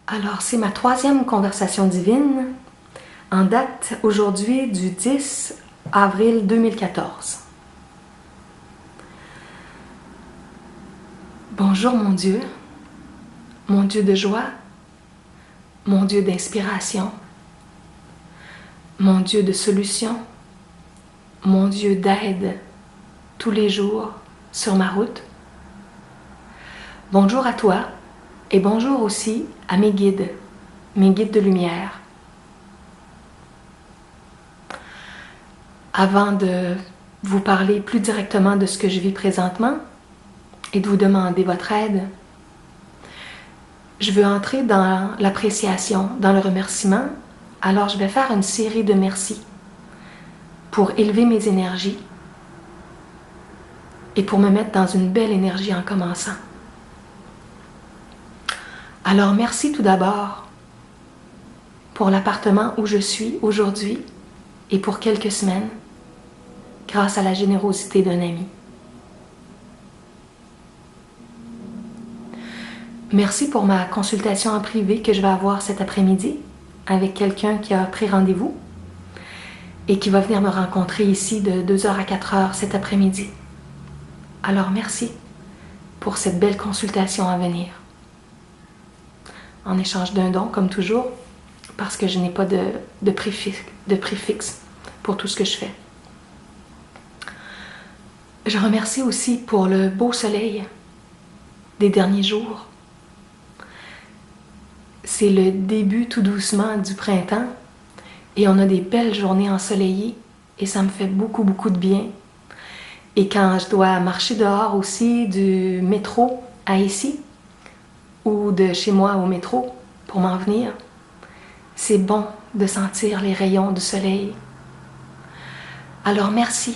Alors, c'est ma troisième conversation divine en date aujourd'hui du 10 avril 2014. Bonjour mon Dieu de joie, mon Dieu d'inspiration, mon Dieu de solution, mon Dieu d'aide tous les jours sur ma route. Bonjour à toi et bonjour aussi à mes guides de lumière. Avant de vous parler plus directement de ce que je vis présentement et de vous demander votre aide, je veux entrer dans l'appréciation, dans le remerciement. Alors je vais faire une série de merci pour élever mes énergies et pour me mettre dans une belle énergie en commençant. Alors merci tout d'abord pour l'appartement où je suis aujourd'hui et pour quelques semaines, grâce à la générosité d'un ami. Merci pour ma consultation en privé que je vais avoir cet après-midi avec quelqu'un qui a pris rendez-vous et qui va venir me rencontrer ici de 2h à 4h cet après-midi. Alors merci pour cette belle consultation à venir. En échange d'un don, comme toujours, parce que je n'ai pas de préfixe pour tout ce que je fais. Je remercie aussi pour le beau soleil des derniers jours. C'est le début tout doucement du printemps et on a des belles journées ensoleillées et ça me fait beaucoup de bien. Et quand je dois marcher dehors aussi du métro à ici ou de chez moi au métro pour m'en venir, c'est bon de sentir les rayons du soleil. Alors merci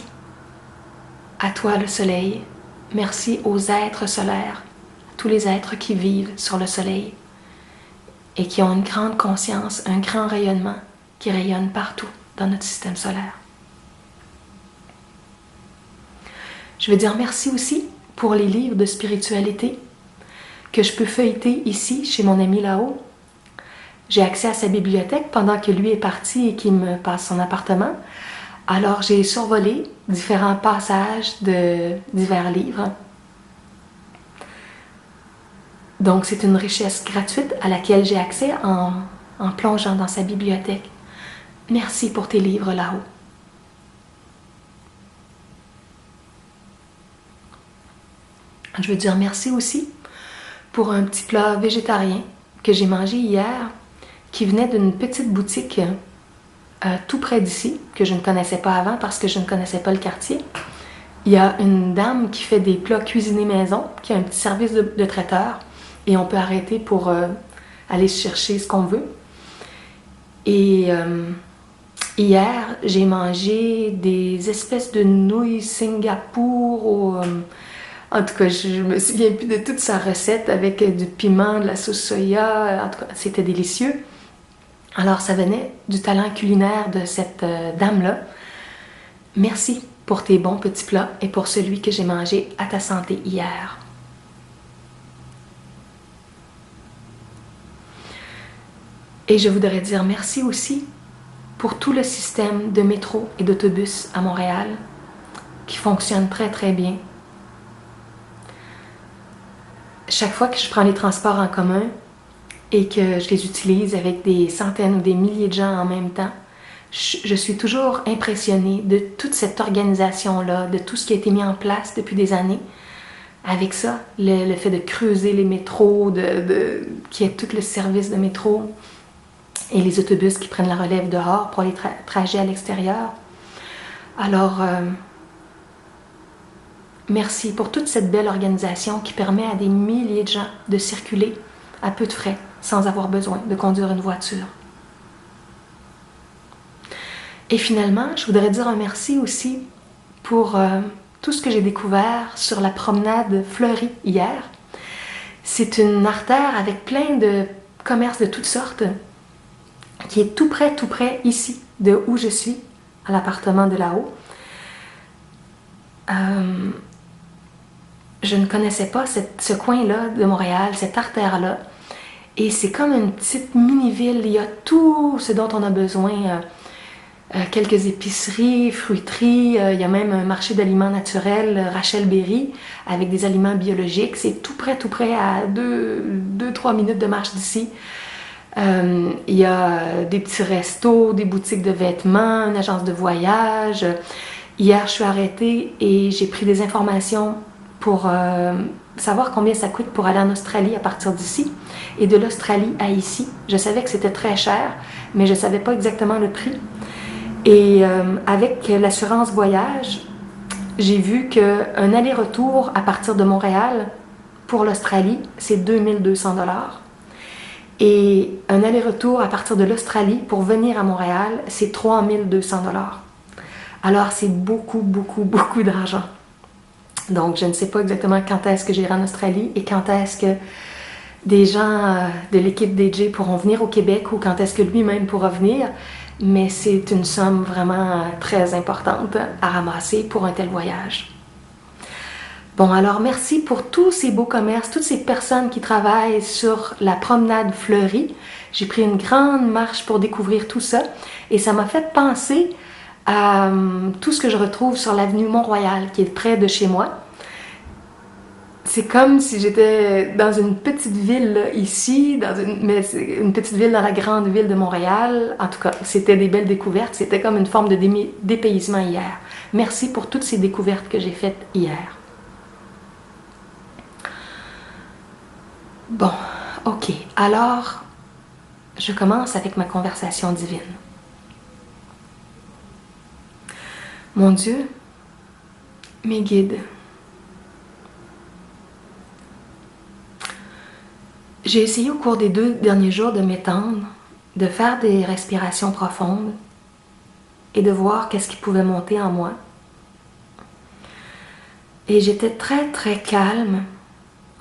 à toi le soleil, merci aux êtres solaires, tous les êtres qui vivent sur le soleil et qui ont une grande conscience, un grand rayonnement qui rayonne partout dans notre système solaire. Je veux dire merci aussi pour les livres de spiritualité que je peux feuilleter ici chez mon ami là-haut. J'ai accès à sa bibliothèque pendant que lui est parti et qu'il me passe son appartement. Alors j'ai survolé différents passages de divers livres. Donc c'est une richesse gratuite à laquelle j'ai accès en plongeant dans sa bibliothèque. Merci pour tes livres là-haut. Je veux dire merci aussi pour un petit plat végétarien que j'ai mangé hier, qui venait d'une petite boutique tout près d'ici, que je ne connaissais pas avant parce que je ne connaissais pas le quartier. Il y a une dame qui fait des plats cuisinés maison, qui a un petit service de traiteur, et on peut arrêter pour aller chercher ce qu'on veut. Et hier, j'ai mangé des espèces de nouilles Singapour, en tout cas, je me souviens plus de toute sa recette avec du piment, de la sauce soya. En tout cas, c'était délicieux. Alors, ça venait du talent culinaire de cette dame-là. Merci pour tes bons petits plats et pour celui que j'ai mangé à ta santé hier. Et je voudrais dire merci aussi pour tout le système de métro et d'autobus à Montréal qui fonctionne très bien. Chaque fois que je prends les transports en commun et que je les utilise avec des centaines ou des milliers de gens en même temps, je suis toujours impressionnée de toute cette organisation-là, de tout ce qui a été mis en place depuis des années. Avec ça, le fait de creuser les métros, qu'il y ait tout le service de métro et les autobus qui prennent la relève dehors pour les trajets à l'extérieur. Alors, merci pour toute cette belle organisation qui permet à des milliers de gens de circuler à peu de frais, sans avoir besoin de conduire une voiture. Et finalement, je voudrais dire un merci aussi pour tout ce que j'ai découvert sur la promenade fleurie hier. C'est une artère avec plein de commerces de toutes sortes qui est tout près ici, de où je suis, à l'appartement de là-haut. Je ne connaissais pas ce coin-là de Montréal, cette artère-là. Et c'est comme une petite mini-ville. Il y a tout ce dont on a besoin. Quelques épiceries, fruiteries. Il y a même un marché d'aliments naturels, Rachel Berry, avec des aliments biologiques. C'est tout près à 2-3 minutes de marche d'ici. Il y a des petits restos, des boutiques de vêtements, une agence de voyage. Hier, je suis arrêtée et j'ai pris des informations pour savoir combien ça coûte pour aller en Australie à partir d'ici. Et de l'Australie à ici, je savais que c'était très cher, mais je ne savais pas exactement le prix. Et avec l'assurance voyage, j'ai vu qu'un aller-retour à partir de Montréal pour l'Australie, c'est 2200 $. Et un aller-retour à partir de l'Australie pour venir à Montréal, c'est 3200 $. Alors, c'est beaucoup, beaucoup, beaucoup d'argent. Donc, je ne sais pas exactement quand est-ce que j'irai en Australie et quand est-ce que des gens de l'équipe DJ pourront venir au Québec ou quand est-ce que lui-même pourra venir. Mais c'est une somme vraiment très importante à ramasser pour un tel voyage. Bon, alors merci pour tous ces beaux commerces, toutes ces personnes qui travaillent sur la promenade fleurie. J'ai pris une grande marche pour découvrir tout ça et ça m'a fait penser à tout ce que je retrouve sur l'avenue Mont-Royal qui est près de chez moi. C'est comme si j'étais dans une petite ville là, ici, mais une petite ville dans la grande ville de Montréal. En tout cas, c'était des belles découvertes. C'était comme une forme de dépaysement hier. Merci pour toutes ces découvertes que j'ai faites hier. Bon, ok. Alors, je commence avec ma conversation divine. Mon Dieu, mes guides, j'ai essayé au cours des 2 derniers jours de m'étendre, de faire des respirations profondes et de voir qu'est-ce qui pouvait monter en moi. Et j'étais très très calme,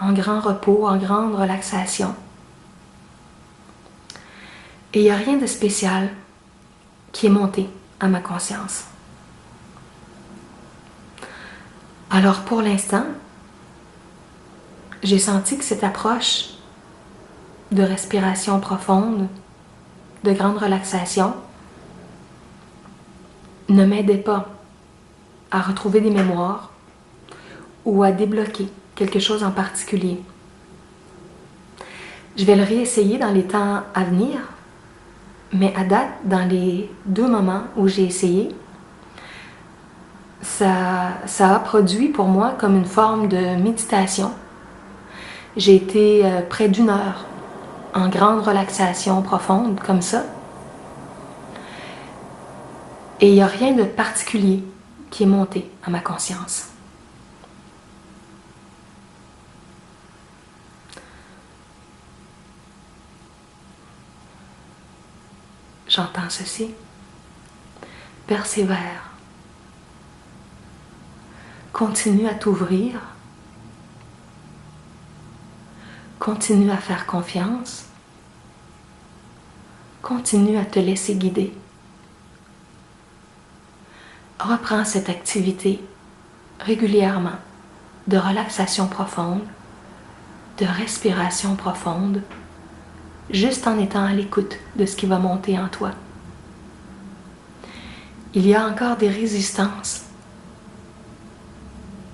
en grand repos, en grande relaxation. Et il n'y a rien de spécial qui est monté à ma conscience. Alors pour l'instant, j'ai senti que cette approche de respiration profonde, de grande relaxation, ne m'aidait pas à retrouver des mémoires ou à débloquer quelque chose en particulier. Je vais le réessayer dans les temps à venir, mais à date, dans les 2 moments où j'ai essayé, ça a produit pour moi comme une forme de méditation. J'ai été près d'1 heure en grande relaxation profonde, comme ça. Et il n'y a rien de particulier qui est monté à ma conscience. J'entends ceci. Persévère. Continue à t'ouvrir. Continue à faire confiance. Continue à te laisser guider. Reprends cette activité régulièrement de relaxation profonde, de respiration profonde, juste en étant à l'écoute de ce qui va monter en toi. Il y a encore des résistances,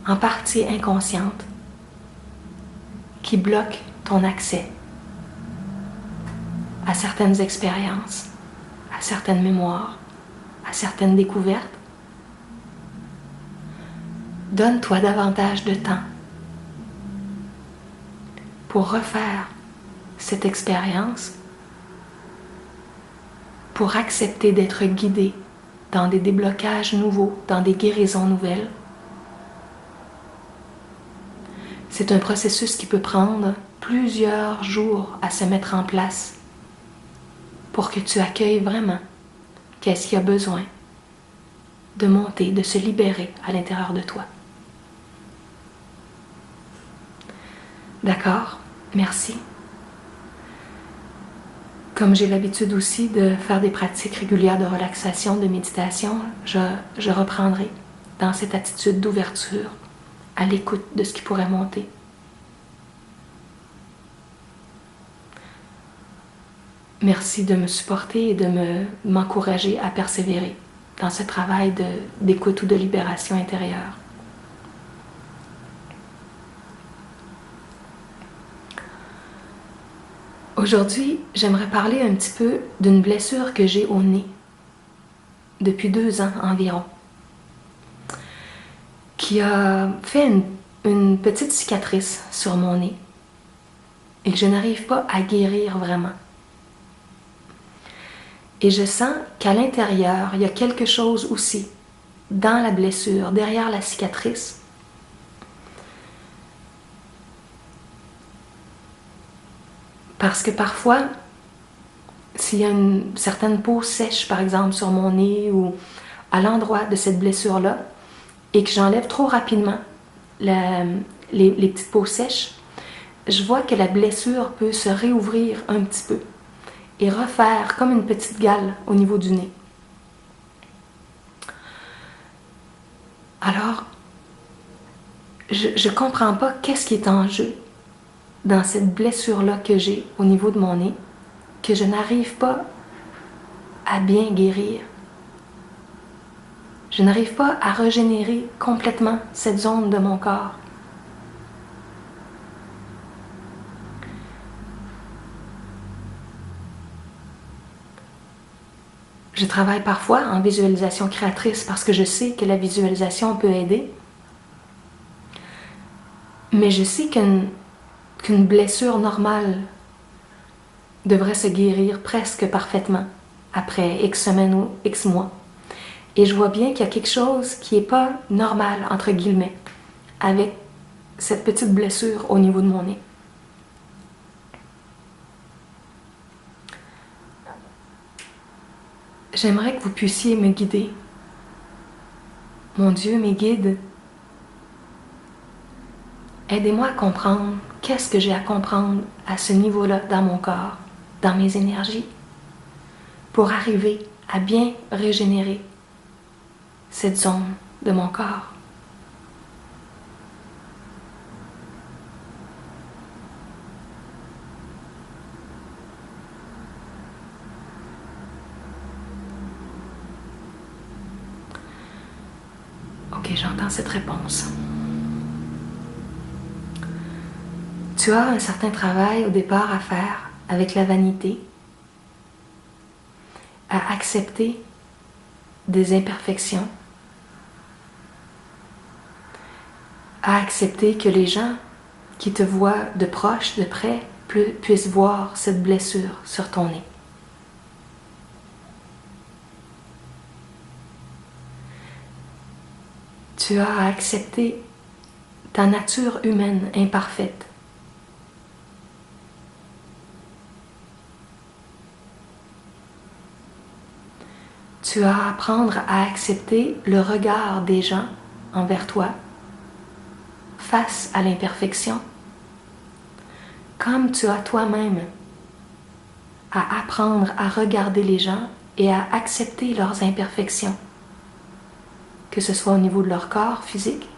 en partie inconscientes, qui bloquent ton accès à certaines expériences, à certaines mémoires, à certaines découvertes. Donne-toi davantage de temps pour refaire cette expérience, pour accepter d'être guidé dans des déblocages nouveaux, dans des guérisons nouvelles. C'est un processus qui peut prendre plusieurs jours à se mettre en place pour que tu accueilles vraiment qu'est-ce qu'il y a besoin de monter, de se libérer à l'intérieur de toi. D'accord? Merci. Comme j'ai l'habitude aussi de faire des pratiques régulières de relaxation, de méditation, je reprendrai dans cette attitude d'ouverture, à l'écoute de ce qui pourrait monter. Merci de me supporter et de m'encourager à persévérer dans ce travail d'écoute ou de libération intérieure. Aujourd'hui, j'aimerais parler un petit peu d'une blessure que j'ai au nez depuis 2 ans environ, qui a fait une petite cicatrice sur mon nez et que je n'arrive pas à guérir vraiment. Et je sens qu'à l'intérieur, il y a quelque chose aussi dans la blessure, derrière la cicatrice. Parce que parfois, s'il y a une certaine peau sèche, par exemple, sur mon nez ou à l'endroit de cette blessure-là, et que j'enlève trop rapidement les petites peaux sèches, je vois que la blessure peut se réouvrir un petit peu et refaire comme une petite gale au niveau du nez. Alors, je ne comprends pas qu'est-ce qui est en jeu dans cette blessure-là que j'ai au niveau de mon nez, que je n'arrive pas à bien guérir. Je n'arrive pas à régénérer complètement cette zone de mon corps. Je travaille parfois en visualisation créatrice parce que je sais que la visualisation peut aider. Mais je sais qu'une blessure normale devrait se guérir presque parfaitement après X semaines ou X mois. Et je vois bien qu'il y a quelque chose qui n'est pas normal, entre guillemets, avec cette petite blessure au niveau de mon nez. J'aimerais que vous puissiez me guider. Mon Dieu, mes guides, aidez-moi à comprendre qu'est-ce que j'ai à comprendre à ce niveau-là dans mon corps, dans mes énergies, pour arriver à bien régénérer cette zone de mon corps. Ok, j'entends cette réponse. Tu as un certain travail au départ à faire avec la vanité, à accepter des imperfections, à accepter que les gens qui te voient de proche, de près, puissent voir cette blessure sur ton nez. Tu as à accepter ta nature humaine imparfaite. Tu as à apprendre à accepter le regard des gens envers toi face à l'imperfection, comme tu as toi-même à apprendre à regarder les gens et à accepter leurs imperfections, que ce soit au niveau de leur corps physique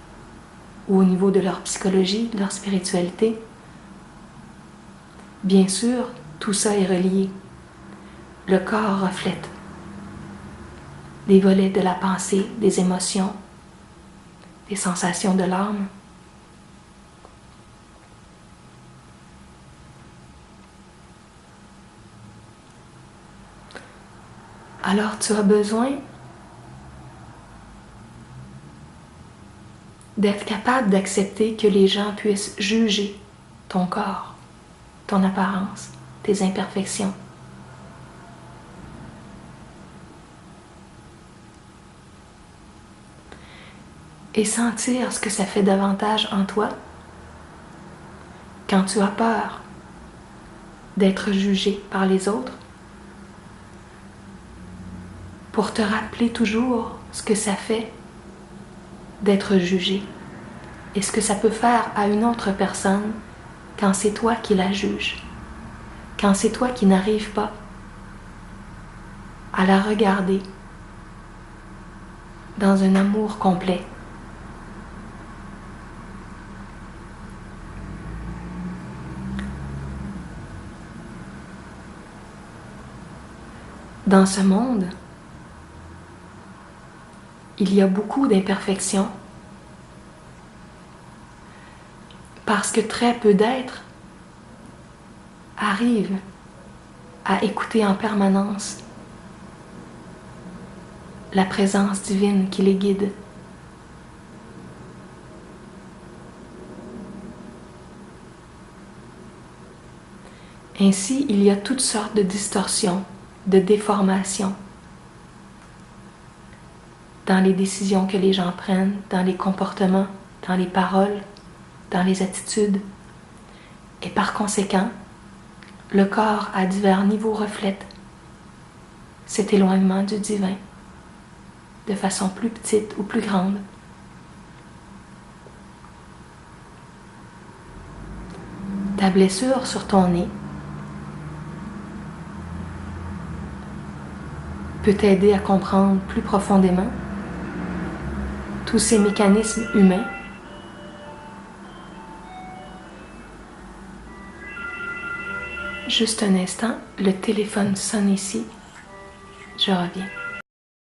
ou au niveau de leur psychologie, de leur spiritualité. Bien sûr, tout ça est relié. Le corps reflète des volets de la pensée, des émotions, des sensations de l'âme. Alors tu as besoin d'être capable d'accepter que les gens puissent juger ton corps, ton apparence, tes imperfections. Et sentir ce que ça fait davantage en toi quand tu as peur d'être jugé par les autres, pour te rappeler toujours ce que ça fait d'être jugé et ce que ça peut faire à une autre personne quand c'est toi qui la juges, quand c'est toi qui n'arrives pas à la regarder dans un amour complet. Dans ce monde, il y a beaucoup d'imperfections parce que très peu d'êtres arrivent à écouter en permanence la présence divine qui les guide. Ainsi, il y a toutes sortes de distorsions, de déformations dans les décisions que les gens prennent, dans les comportements, dans les paroles, dans les attitudes. Et par conséquent, le corps à divers niveaux reflète cet éloignement du divin de façon plus petite ou plus grande. Ta blessure sur ton nez peut t'aider à comprendre plus profondément tous ces mécanismes humains. Juste un instant, le téléphone sonne ici. Je reviens.